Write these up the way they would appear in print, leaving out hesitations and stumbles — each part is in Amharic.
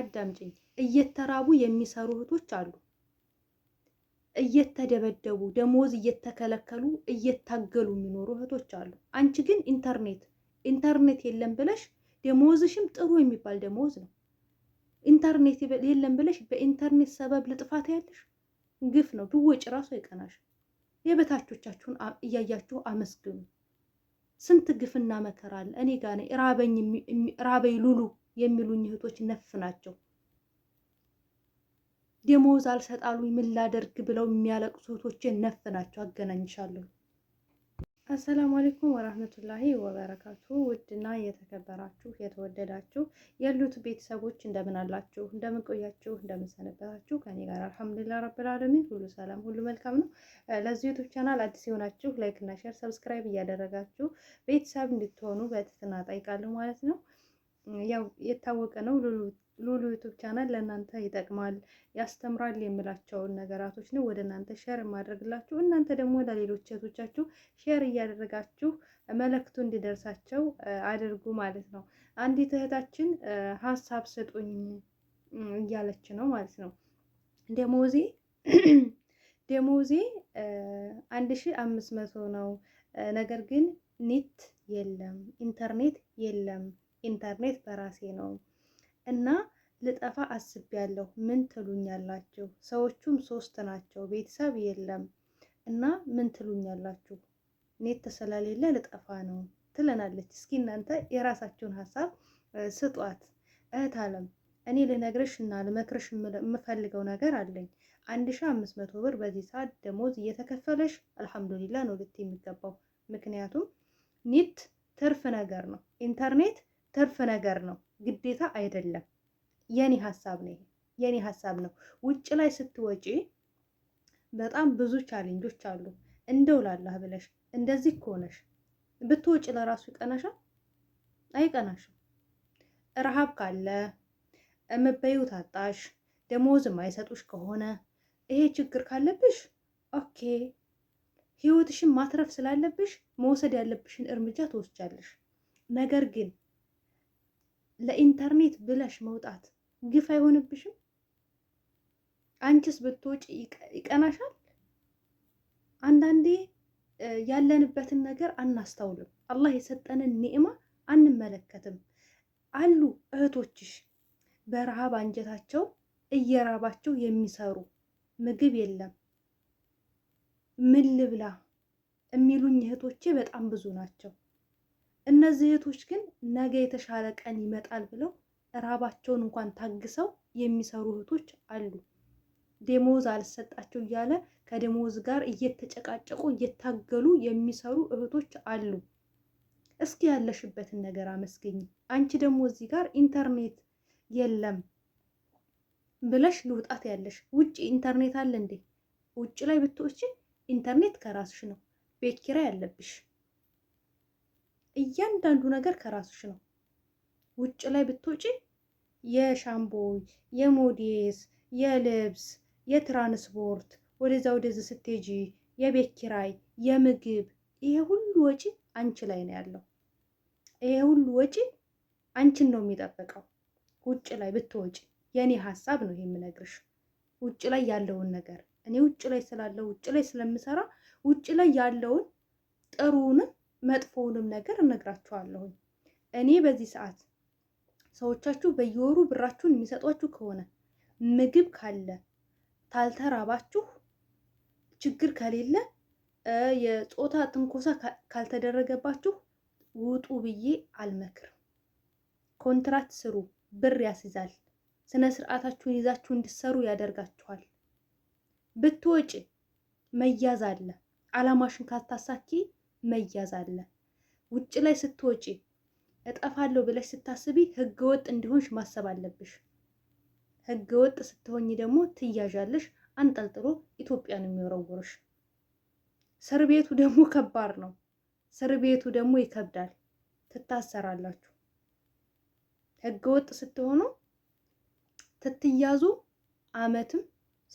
አዳምጪኝ። እየተራቡ የሚሰሩ እህቶች አሉ። እየተደበደቡ ደሞዝ እየተከለከሉ እየታገሉ የሚኖሩ እህቶች አሉ። አንቺ ግን ኢንተርኔት የለም ብለሽ ደሞዝሽም ጥሩ የሚባል ደሞዝ ነው። ኢንተርኔት የለም ብለሽ በኢንተርኔት ሰበብ ልጥፋት ያለሽ ግፍ ነው። ብወጭ ራሱ አይቀናሽ። የበታቾቻችሁን እያያችሁ አመስግኑ። ስንት ግፍና መከራ አለ። እኔ ጋር ነኝ ራበኝ ሉሉ የሚሉኝ እህቶች ነፍ ናቸው። ደሞዝ አልሰጣሉኝ ምን ላደርግ ብለው የሚያለቅሱ እህቶቼ ነፍ ናቸው። አገናኝሻለሁ። አሰላሙ አለይኩም ወራህመቱላሂ ወበረካቱ። ውድና የተከበራችሁ የተወደዳችሁ ያሉት ቤተሰቦች እንደምን አላችሁ? እንደምን ቆያችሁ? እንደምን ሰነበታችሁ? ከኔ ጋር አልሐምዱሊላህ ረብል ዓለሚን ሁሉ ሰላም፣ ሁሉ መልካም ነው። ለዚህ ዩቲዩብ ቻናል አዲስ የሆናችሁ ላይክ እና ሼር፣ ሰብስክራይብ እያደረጋችሁ ቤተሰብ እንድትሆኑ በትህትና ጠይቃለሁ ማለት ነው። ያው የታወቀ ነው ሉሉ ዩቲዩብ ቻናል ለእናንተ ይጠቅማል፣ ያስተምራል የምላቸውን ነገራቶች ነው ወደ እናንተ ሼር የማድረግላችሁ። እናንተ ደግሞ ለሌሎች እህቶቻችሁ ሼር እያደረጋችሁ መልእክቱ እንዲደርሳቸው አድርጉ ማለት ነው። አንዲት እህታችን ሀሳብ ስጡኝ እያለች ነው ማለት ነው። ደሞዜ 1500 ነው። ነገር ግን ኔት የለም፣ ኢንተርኔት የለም። ኢንተርኔት በራሴ ነው እና ልጠፋ አስቤያለሁ። ምን ትሉኛላችሁ? ሰዎቹም 3 ናቸው፣ ቤተሰብ የለም እና ምን ትሉኛላችሁ? ኔት ስለሌለ ልጠፋ ነው ትለናለች። እስኪ እናንተ የራሳችሁን ሀሳብ ስጧት። እህት አለም እኔ ልነግርሽ እና ልመክርሽ የምፈልገው ነገር አለኝ። 1500 ብር በዚህ ሰዓት ደሞዝ እየተከፈለሽ አልሐምዱሊላህ ነው ልት የሚገባው። ምክንያቱም ኔት ትርፍ ነገር ነው፣ ኢንተርኔት ትርፍ ነገር ነው፣ ግዴታ አይደለም። የኔ ሀሳብ ነው፣ የኔ ሀሳብ ነው። ውጭ ላይ ስትወጪ በጣም ብዙ ቻሌንጆች አሉ። እንደው ላላህ ብለሽ እንደዚህ ከሆነሽ ብትወጪ ለራሱ ይቀናሻል? አይቀናሽም። ረሃብ ካለ እምበይው ታጣሽ፣ ደሞዝ የማይሰጡሽ ከሆነ ይሄ ችግር ካለብሽ ኦኬ፣ ህይወትሽን ማትረፍ ስላለብሽ መውሰድ ያለብሽን እርምጃ ትወስጃለሽ። ነገር ግን ለኢንተርኔት ብለሽ መውጣት ግፍ አይሆንብሽም? አንቺስ ብትወጪ ይቀናሻል? አንዳንዴ ያለንበትን ነገር አናስተውልም። አላህ የሰጠንን ኒዕማ አንመለከትም። አሉ እህቶችሽ በረሃብ አንጀታቸው እየራባቸው የሚሰሩ ምግብ የለም ምን ልብላ የሚሉኝ እህቶቼ በጣም ብዙ ናቸው። እነዚህ እህቶች ግን ነገ የተሻለ ቀን ይመጣል ብለው ራባቸውን እንኳን ታግሰው የሚሰሩ እህቶች አሉ። ደሞዝ አልሰጣቸው እያለ ከደሞዝ ጋር እየተጨቃጨቁ እየታገሉ የሚሰሩ እህቶች አሉ። እስኪ ያለሽበትን ነገር አመስገኝ። አንቺ ደግሞ እዚህ ጋር ኢንተርኔት የለም ብለሽ ልውጣት ያለሽ። ውጭ ኢንተርኔት አለ እንዴ? ውጭ ላይ ብትወጪ ኢንተርኔት ከራስሽ ነው። ቤት ኪራይ ያለብሽ እያንዳንዱ ነገር ከራስሽ ነው። ውጭ ላይ ብትወጪ የሻምቦ፣ የሞዴስ፣ የልብስ፣ የትራንስፖርት ወደዛ ወደዚህ ስትሄጂ የቤት ኪራይ፣ የምግብ ይሄ ሁሉ ወጪ አንቺ ላይ ነው ያለው። ይሄ ሁሉ ወጪ አንቺን ነው የሚጠብቀው ውጭ ላይ ብትወጪ። የኔ ሀሳብ ነው ይሄ የምነግርሽ። ውጭ ላይ ያለውን ነገር እኔ ውጭ ላይ ስላለው ውጭ ላይ ስለምሰራ ውጭ ላይ ያለውን ጥሩንም መጥፎውንም ነገር እነግራችኋለሁ። እኔ በዚህ ሰዓት ሰዎቻችሁ በየወሩ ብራችሁን የሚሰጧችሁ ከሆነ ምግብ ካለ ታልተራባችሁ ችግር ከሌለ የጾታ ትንኮሳ ካልተደረገባችሁ ውጡ ብዬ አልመክርም። ኮንትራት ስሩ፣ ብር ያስይዛል። ስነ ስርዓታችሁን ይዛችሁ እንድትሰሩ ያደርጋችኋል። ብትወጪ መያዝ አለ። አላማሽን ካታሳኪ መያዝ አለ። ውጭ ላይ ስትወጪ እጠፋለሁ ብለሽ ስታስቢ ህገወጥ እንዲሆንሽ ማሰብ አለብሽ። ህገወጥ ስትሆኝ ደግሞ ትያዣለሽ። አንጠልጥሎ ኢትዮጵያን የሚወረውርሽ። እስር ቤቱ ደግሞ ከባድ ነው። እስር ቤቱ ደግሞ ይከብዳል። ትታሰራላችሁ። ህገወጥ ስትሆኑ ትትያዙ አመትም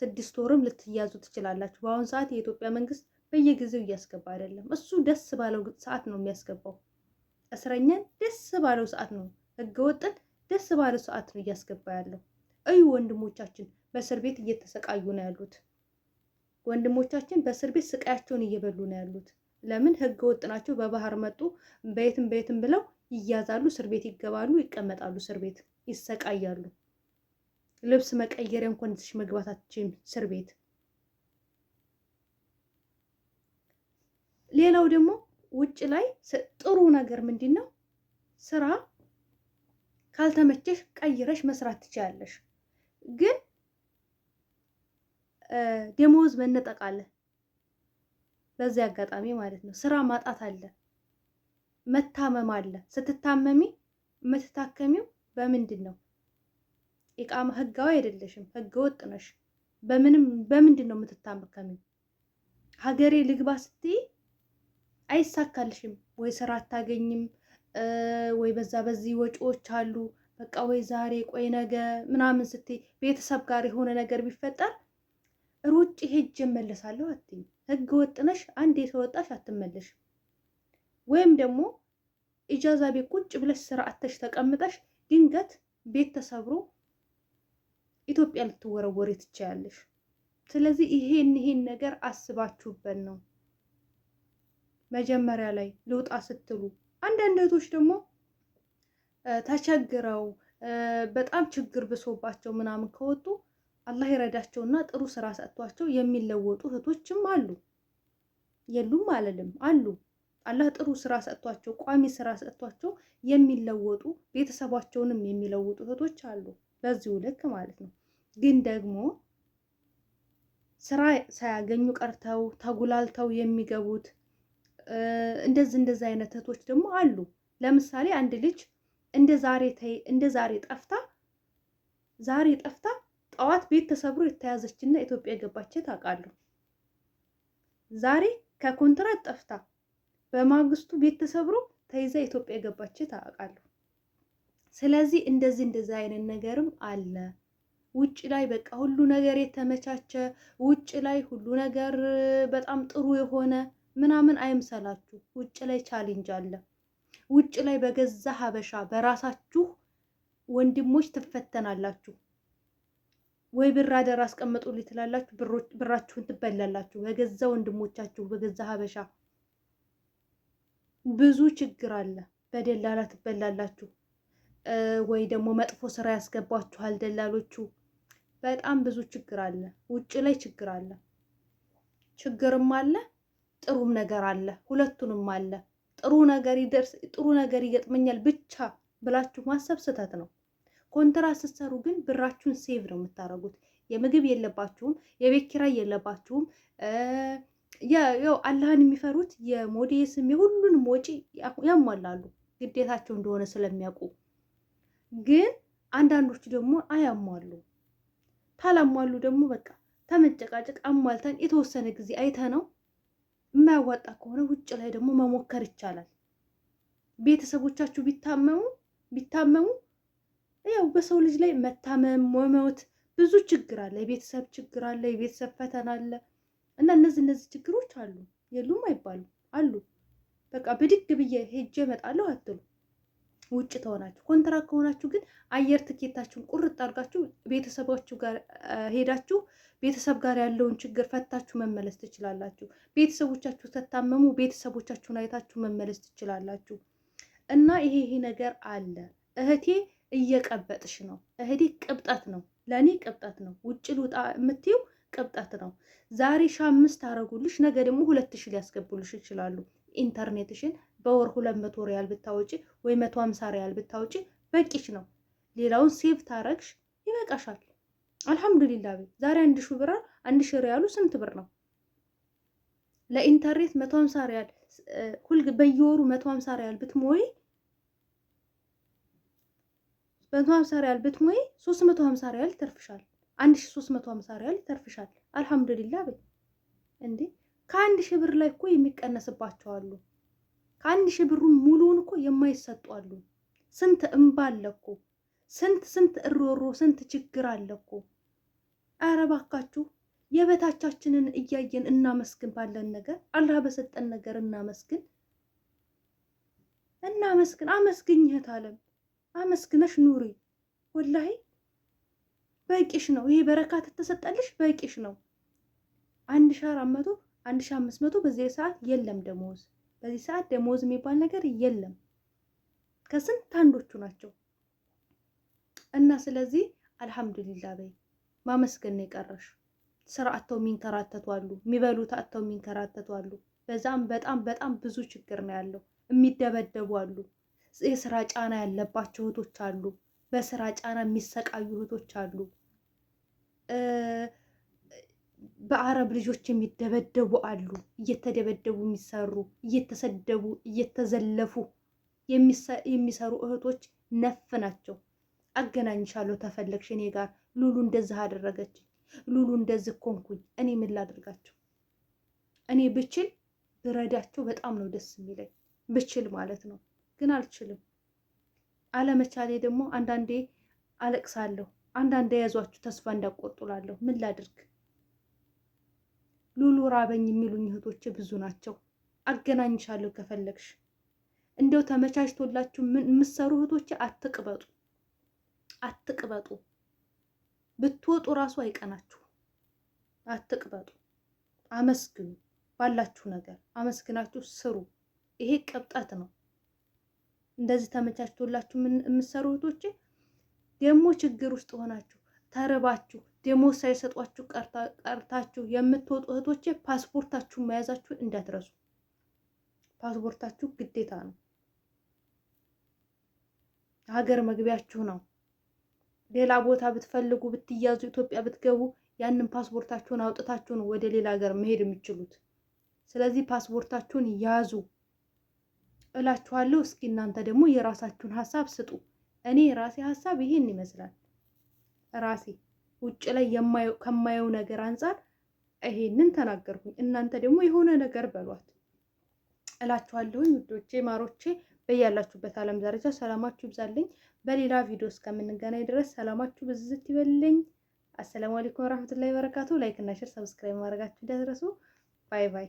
6 ወርም ልትያዙ ትችላላችሁ። በአሁኑ ሰዓት የኢትዮጵያ መንግስት በየጊዜው እያስገባ አይደለም። እሱ ደስ ባለው ሰዓት ነው የሚያስገባው። እስረኛን ደስ ባለው ሰዓት ነው፣ ህገወጥን ደስ ባለው ሰዓት ነው እያስገባ ያለው። እዩ ወንድሞቻችን በእስር ቤት እየተሰቃዩ ነው ያሉት። ወንድሞቻችን በእስር ቤት ስቃያቸውን እየበሉ ነው ያሉት። ለምን? ህገ ወጥ ናቸው። በባህር መጡ በየትም ብለው ይያዛሉ፣ እስር ቤት ይገባሉ፣ ይቀመጣሉ፣ እስር ቤት ይሰቃያሉ። ልብስ መቀየሪያ እንኳን ትሽ መግባታችን እስር ቤት። ሌላው ደግሞ ውጭ ላይ ጥሩ ነገር ምንድን ነው? ስራ ካልተመቸሽ ቀይረሽ መስራት ትችላለሽ። ግን ደሞዝ መነጠቅ አለ። በዚህ አጋጣሚ ማለት ነው ስራ ማጣት አለ፣ መታመም አለ። ስትታመሚ የምትታከሚው በምንድን ነው? ኢቃማ ህጋዊ አይደለሽም፣ ህገ ወጥ ነሽ። በምንድን ነው የምትታከሚው? ሀገሬ ልግባ ስትይ አይሳካልሽም። ወይ ስራ አታገኝም፣ ወይ በዚህ ወጪዎች አሉ። በቃ ወይ ዛሬ ቆይ ነገ ምናምን ስትይ ቤተሰብ ጋር የሆነ ነገር ቢፈጠር ሩጭ ሄጅ እመለሳለሁ አትይም። ህገ ወጥ ነሽ። አንዴ ተወጣሽ አትመለሽም። ወይም ደግሞ ኢጃዛ ቤት ቁጭ ብለሽ ስራ አተሽ ተቀምጠሽ ድንገት ቤት ተሰብሮ ኢትዮጵያ ልትወረወሪ ትችያለሽ። ስለዚህ ይሄን ነገር አስባችሁበት ነው መጀመሪያ ላይ ልውጣ ስትሉ። አንዳንድ እህቶች ደግሞ ተቸግረው በጣም ችግር ብሶባቸው ምናምን ከወጡ አላህ ይረዳቸውና ጥሩ ስራ ሰጥቷቸው የሚለወጡ እህቶችም አሉ። የሉም አለልም፣ አሉ። አላህ ጥሩ ስራ ሰጥቷቸው ቋሚ ስራ ሰጥቷቸው የሚለወጡ ቤተሰባቸውንም የሚለውጡ እህቶች አሉ። በዚሁ ልክ ማለት ነው። ግን ደግሞ ስራ ሳያገኙ ቀርተው ተጉላልተው የሚገቡት እንደዚህ አይነት እህቶች ደግሞ አሉ። ለምሳሌ አንድ ልጅ እንደ ዛሬ ጠፍታ ጠዋት ቤት ተሰብሮ የተያዘችና ኢትዮጵያ የገባች ታውቃለሁ። ዛሬ ከኮንትራት ጠፍታ በማግስቱ ቤት ተሰብሮ ተይዛ ኢትዮጵያ የገባች ታውቃለሁ። ስለዚህ እንደዚህ አይነት ነገርም አለ። ውጭ ላይ በቃ ሁሉ ነገር የተመቻቸ ውጭ ላይ ሁሉ ነገር በጣም ጥሩ የሆነ ምናምን አይምሰላችሁ። ውጭ ላይ ቻሌንጅ አለ። ውጭ ላይ በገዛ ሀበሻ በራሳችሁ ወንድሞች ትፈተናላችሁ። ወይ ብር አደራ አስቀምጡልኝ ትላላችሁ፣ ብራችሁን ትበላላችሁ። በገዛ ወንድሞቻችሁ በገዛ ሀበሻ ብዙ ችግር አለ። በደላላ ትበላላችሁ። ወይ ደግሞ መጥፎ ስራ ያስገባችኋል ደላሎቹ። በጣም ብዙ ችግር አለ። ውጭ ላይ ችግር አለ። ችግርም አለ፣ ጥሩም ነገር አለ። ሁለቱንም አለ። ጥሩ ነገር ይገጥመኛል ብቻ ብላችሁ ማሰብ ስህተት ነው። ኮንትራት ስትሰሩ ግን ብራችሁን ሴቭ ነው የምታደርጉት። የምግብ የለባችሁም፣ የቤት ኪራይ የለባችሁም። ያው አላህን የሚፈሩት የሞዴስም የሁሉንም ወጪ ያሟላሉ ግዴታቸው እንደሆነ ስለሚያውቁ። ግን አንዳንዶቹ ደግሞ አያሟሉ። ታላሟሉ ደግሞ በቃ ተመጨቃጨቅ አሟልተን የተወሰነ ጊዜ አይተ ነው የማያዋጣ ከሆነ ውጭ ላይ ደግሞ መሞከር ይቻላል። ቤተሰቦቻችሁ ቢታመሙ ያው በሰው ልጅ ላይ መታመም መሞት ብዙ ችግር አለ። የቤተሰብ ችግር አለ፣ የቤተሰብ ፈተና አለ። እና እነዚህ ችግሮች አሉ። የሉም አይባሉም፣ አሉ። በቃ ብድግ ብዬ ሄጄ እመጣለሁ አትሉ። ውጭ ተሆናችሁ። ኮንትራት ከሆናችሁ ግን አየር ትኬታችሁን ቁርጥ አድርጋችሁ ቤተሰባችሁ ጋር ሄዳችሁ ቤተሰብ ጋር ያለውን ችግር ፈታችሁ መመለስ ትችላላችሁ። ቤተሰቦቻችሁ ተታመሙ ቤተሰቦቻችሁን አይታችሁ መመለስ ትችላላችሁ። እና ይሄ ነገር አለ። እህቴ እየቀበጥሽ ነው። እህቴ ቅብጠት ነው፣ ለእኔ ቅብጠት ነው። ውጭ ልውጣ የምትይው ቅብጠት ነው። ዛሬ 5,000 አረጉልሽ፣ ነገ ደግሞ 2,000 ሊያስገቡልሽ ይችላሉ። ኢንተርኔትሽን በወር 200 ሪያል ብታወጪ ወይ 150 ሪያል ብታወጪ በቂሽ ነው። ሌላውን ሴቭ ታረግሽ ይበቃሻል። አልሐምዱሊላህ። ዛሬ 1,000 ብር 1,000 ሪያሉ ስንት ብር ነው? ለኢንተርኔት 150 ሪያል በየወሩ 150 ሪያል ብትሞይ 350 ሪያል ይተርፍሻል። 1,350 ሪያል ይተርፍሻል። አልሐምዱሊላህ በይ እንዴ። ከ1,000 ብር ላይ እኮ የሚቀነስባቸው አሉ። ከ1,000 ብሩ ሙሉውን እኮ የማይሰጡ አሉ። ስንት እንባ አለ እኮ፣ ስንት እሮሮ፣ ስንት ችግር አለ እኮ። ኧረ እባካችሁ የበታቻችንን እያየን እናመስግን። ባለን ነገር አላህ በሰጠን ነገር እናመስግን። አመስግኝ እህት አለም፣ አመስግነሽ ኑሪ። ወላሂ በቂሽ ነው። ይሄ በረካት ተሰጠልሽ በቂሽ ነው። 1400 1500 በዚህ ሰዓት የለም ደሞዝ። በዚህ ሰዓት ደሞዝ የሚባል ነገር የለም። ከስንት አንዶቹ ናቸው። እና ስለዚህ አልሐምዱሊላህ በይ ማመስገን ነው የቀረሽ። ስራ አጥተው የሚንከራተቱ አሉ፣ የሚበሉት አጥተው የሚንከራተቱ አሉ። በዛም በጣም ብዙ ችግር ነው ያለው። የሚደበደቡ አሉ፣ የስራ ጫና ያለባቸው እህቶች አሉ፣ በስራ ጫና የሚሰቃዩ እህቶች አሉ። በአረብ ልጆች የሚደበደቡ አሉ፣ እየተደበደቡ የሚሰሩ እየተሰደቡ እየተዘለፉ የሚሰሩ እህቶች ነፍ ናቸው። አገናኝሻለሁ ተፈለግሽ እኔ ጋር። ሉሉ እንደዚህ አደረገች፣ ሉሉ እንደዚህ ኮንኩኝ። እኔ ምን ላደርጋቸው? እኔ ብችል ብረዳቸው በጣም ነው ደስ የሚለኝ፣ ብችል ማለት ነው። ግን አልችልም። አለመቻሌ ደግሞ አንዳንዴ አለቅሳለሁ፣ አንዳንዴ የያዟችሁ ተስፋ እንዳቆርጡላለሁ። ምን ላድርግ? ሉሉ ራበኝ የሚሉኝ እህቶቼ ብዙ ናቸው። አገናኝሻለሁ ከፈለግሽ። እንደው ተመቻችቶላችሁ የምትሰሩ እህቶቼ አትቅበጡ፣ አትቅበጡ። ብትወጡ ራሱ አይቀናችሁ። አትቅበጡ፣ አመስግኑ። ባላችሁ ነገር አመስግናችሁ ስሩ። ይሄ ቅብጠት ነው። እንደዚህ ተመቻችቶላችሁ የምትሰሩ እህቶቼ ደግሞ ችግር ውስጥ ሆናችሁ ተርባችሁ ደሞዝ ሳይሰጧችሁ ቀርታችሁ የምትወጡ እህቶቼ ፓስፖርታችሁ መያዛችሁ እንዳትረሱ። ፓስፖርታችሁ ግዴታ ነው። ሀገር መግቢያችሁ ነው። ሌላ ቦታ ብትፈልጉ ብትያዙ ኢትዮጵያ ብትገቡ ያንን ፓስፖርታችሁን አውጥታችሁ ነው ወደ ሌላ ሀገር መሄድ የምትችሉት። ስለዚህ ፓስፖርታችሁን ያዙ እላችኋለሁ። እስኪ እናንተ ደግሞ የራሳችሁን ሀሳብ ስጡ። እኔ የራሴ ሀሳብ ይሄን ይመስላል። ራሴ ውጭ ላይ ከማየው ነገር አንጻር ይሄንን ተናገርኩኝ። እናንተ ደግሞ የሆነ ነገር በሏት እላችኋለሁኝ። ውዶቼ ማሮቼ በያላችሁበት ዓለም ዳርቻ ሰላማችሁ ይብዛልኝ። በሌላ ቪዲዮ እስከምንገናኝ ድረስ ሰላማችሁ ብዝት ይበልልኝ። አሰላሙ አለይኩም ወራህመቱላሂ ወበረካቱ። ላይክ እና ሼር ሰብስክራይብ ማድረጋችሁ እንዳትረሱ። ባይ ባይ።